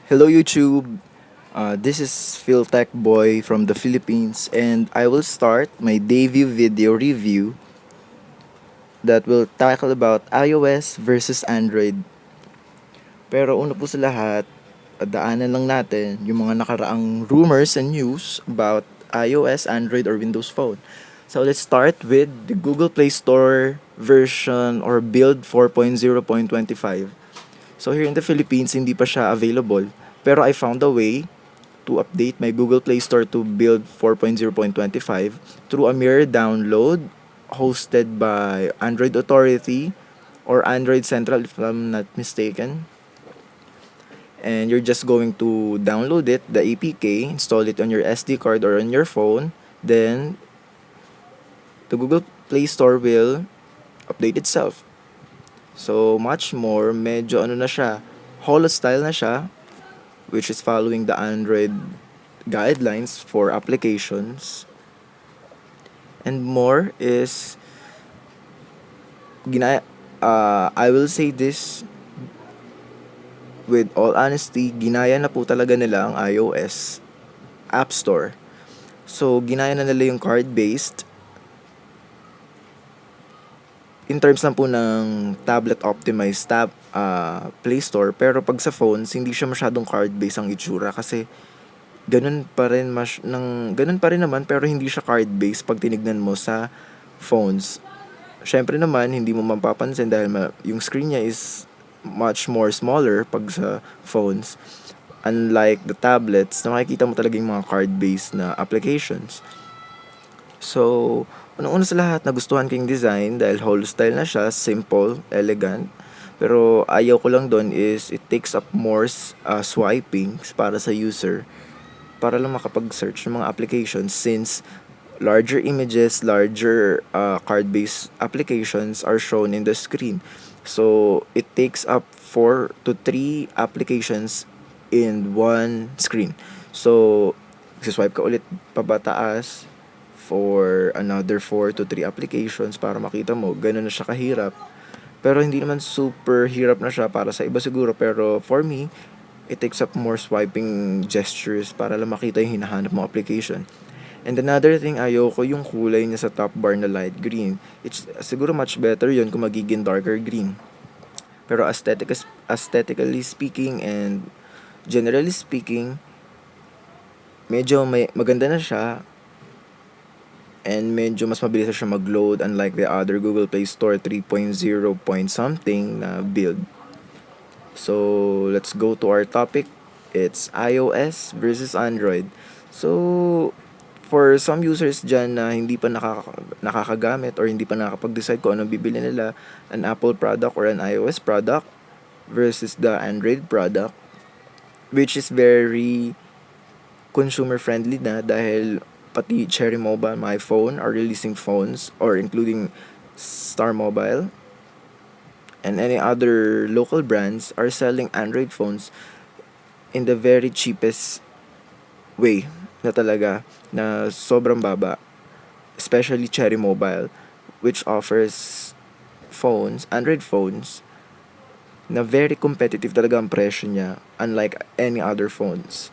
Hello YouTube. This is Philtech Boy from the Philippines, and I will start my debut video review that will tackle about iOS versus Android. Pero una po sa lahat, daanan lang natin yung mga nakaraang rumors and news about iOS, Android, or Windows Phone. So let's start with the Google Play Store version or build 4.0.25. So here in the Philippines, hindi pa siya available. Pero I found a way to update my Google Play Store to build 4.0.25 through a mirror download hosted by Android Authority or Android Central if I'm not mistaken. And you're just going to download it, the APK, install it on your SD card or on your phone. Then the Google Play Store will update itself. So much more, medyo ano na siya, holo style na siya, which is following the Android guidelines for applications. And more is I will say this with all honesty, ginaya na po talaga nila ang iOS App Store. So ginaya na nila yung card-based in terms lang po ng tablet optimized Play Store, pero pag sa phones hindi siya masyadong card-based ang itsura kasi ganun pa rin naman pero hindi siya card-based pag tinignan mo sa phones. Syempre naman hindi mo mapapansin dahil yung screen niya is much more smaller pag sa phones. Unlike the tablets, na makikita mo talaga yung mga card-based na applications. So, unang-una sa lahat, nagustuhan ko yung design dahil whole style na siya, simple, elegant. Pero ayaw ko lang doon is it takes up more swiping para sa user para lang makapag-search ng mga applications since larger images, larger card-based applications are shown in the screen. So, it takes up 4 to 3 applications in one screen. So, swipe ka ulit pabataas for another 4 to 3 applications para makita mo. Ganun na siya kahirap. Pero hindi naman super hirap na siya para sa iba siguro. Pero for me, it takes up more swiping gestures para lang makita yung hinahanap mong application. And another thing, ayoko yung kulay niya sa top bar na light green. It's siguro much better yun kung magiging darker green. Pero aesthetically speaking and generally speaking, medyo maganda na siya and medyo mas mabilis na siya mag-load unlike the other Google Play Store 3.0 point something na build. So, let's go to our topic. It's iOS versus Android. So, for some users dyan na hindi pa nakakagamit or hindi pa nakakapag-decide kung anong bibili nila, an Apple product or an iOS product versus the Android product, which is very consumer friendly na dahil pati Cherry Mobile, my phone, are releasing phones or including Star Mobile and any other local brands are selling Android phones in the very cheapest way na talaga na sobrang baba, especially Cherry Mobile, which offers Android phones na very competitive talaga ang presyo niya unlike any other phones.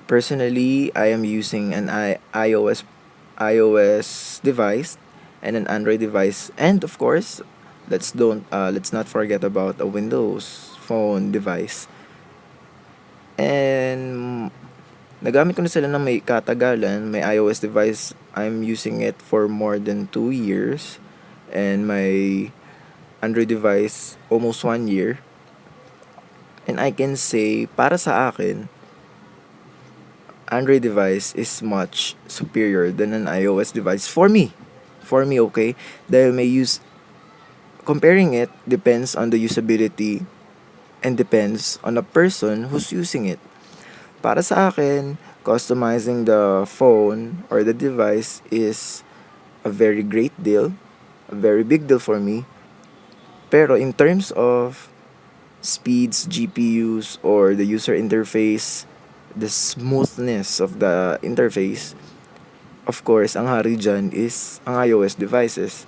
Personally, I am using an iOS device and an Android device, and of course, let's not forget about a Windows phone device. And nagamit ko na sila ng may katagalan. My iOS device, I'm using it for more than 2 years, and my Android device almost 1 year. And I can say, para sa akin, Android device is much superior than an iOS device for me. For me, okay? Dahil comparing it depends on the usability and depends on the person who's using it. Para sa akin, customizing the phone or the device is a very great deal, a very big deal for me. Pero in terms of speeds, GPUs, or the user interface, the smoothness of the interface, of course, ang hari dyan is ang iOS devices.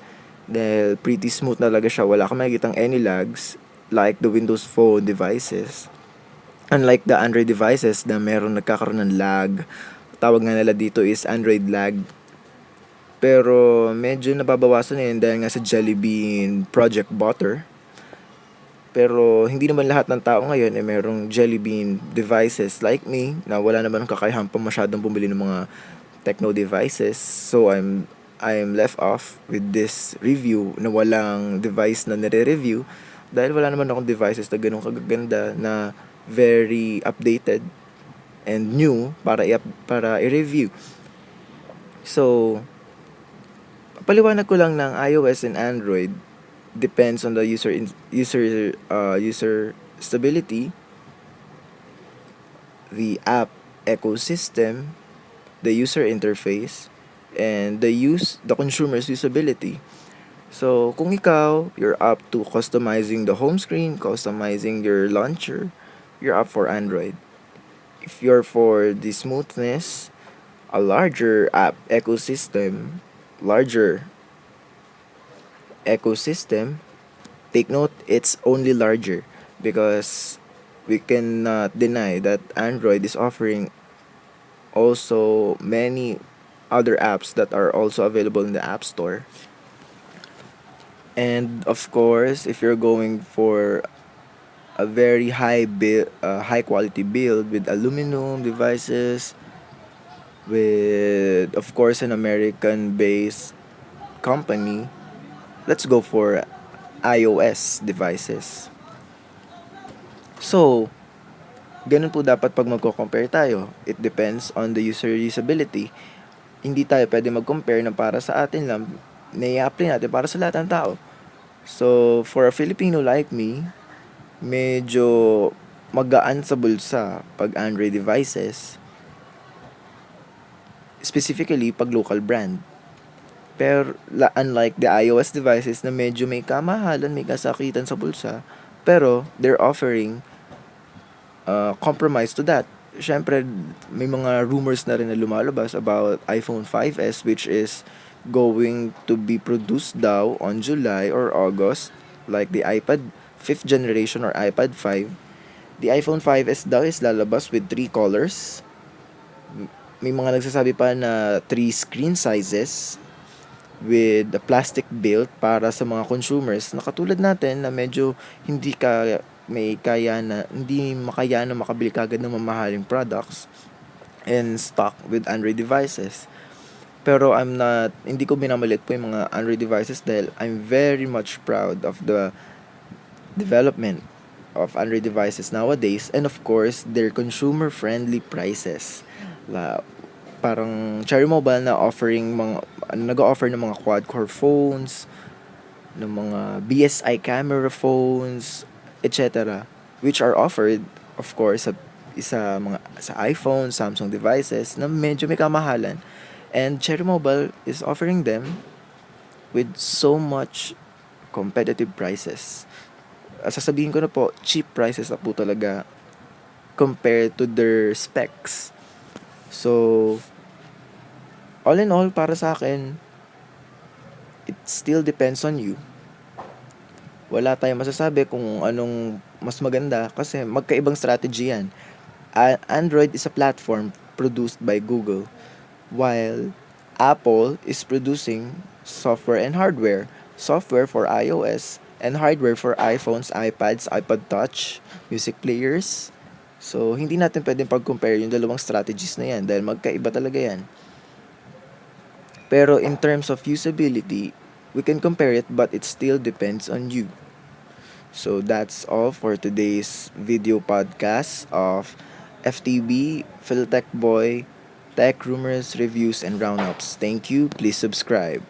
Dahil pretty smooth talaga siya. Wala kang makikitang any lags like the Windows Phone devices. Unlike the Android devices na meron nagkakaroon ng lag, tawag nga nila dito is Android lag. Pero medyo nababawasan na yun dahil nga sa Jelly Bean Project Butter. Pero hindi naman lahat ng tao ngayon ay merong Jelly Bean devices like me na wala naman kakayahan pa masyadong bumili ng mga techno devices. So I'm left off with this review na walang device na nire-review dahil wala naman akong devices na ganun kagaganda na very updated and new para i-review. So, paliwanag ko lang ng iOS and Android depends on the user stability, the app ecosystem, the user interface, and the consumer's usability. So, kung ikaw, you're up to customizing the home screen, customizing your launcher, you're up for Android. If you're for the smoothness, a larger ecosystem, take note, it's only larger because we cannot deny that Android is offering also many other apps that are also available in the App Store. And of course, if you're going for a very high quality build with aluminum devices, with of course an American based company, let's go for iOS devices. So, ganun po dapat pag magko-compare tayo. It depends on the user usability. Hindi tayo pwede mag-compare na para sa atin lang, nai-apply natin para sa lahat ng tao. So, for a Filipino like me, medyo magaan sa bulsa pag Android devices, specifically pag local brand. Pero unlike the iOS devices na medyo may kamahalan, may kasakitan sa bulsa, pero they're offering compromise to that. Siyempre, may mga rumors na rin na lumalabas about iPhone 5s which is going to be produced daw on July or August, like the iPad 5th generation or iPad 5. The iPhone 5s daw is lalabas with 3 colors. May mga nagsasabi pa na 3 screen sizes with the plastic build para sa mga consumers na katulad natin na medyo hindi makaya na makabili kagad ng mamahaling products and stock with Android devices. Pero hindi ko minamalit po yung mga Android devices dahil I'm very much proud of the development of Android devices nowadays, and of course their consumer friendly prices. Parang Cherry Mobile na nag-offer ng mga quad-core phones, ng mga BSI camera phones, etc., which are offered of course sa iPhone, Samsung devices na medyo may kamahalan, and Cherry Mobile is offering them with so much competitive prices. Sasabihin ko na po, cheap prices na po talaga compared to their specs. So, all in all, para sa akin, it still depends on you. Wala tayong masasabi kung anong mas maganda kasi magkaibang strategy yan. Android is a platform produced by Google, while Apple is producing software and hardware. Software for iOS and hardware for iPhones, iPads, iPod Touch, music players. So, hindi natin pwedeng pag-compare yung dalawang strategies na yan dahil magkaiba talaga yan. Pero in terms of usability, we can compare it but it still depends on you. So, that's all for today's video podcast of FTB, Philtech Boy, Tech Rumors, Reviews, and Roundups. Thank you. Please subscribe.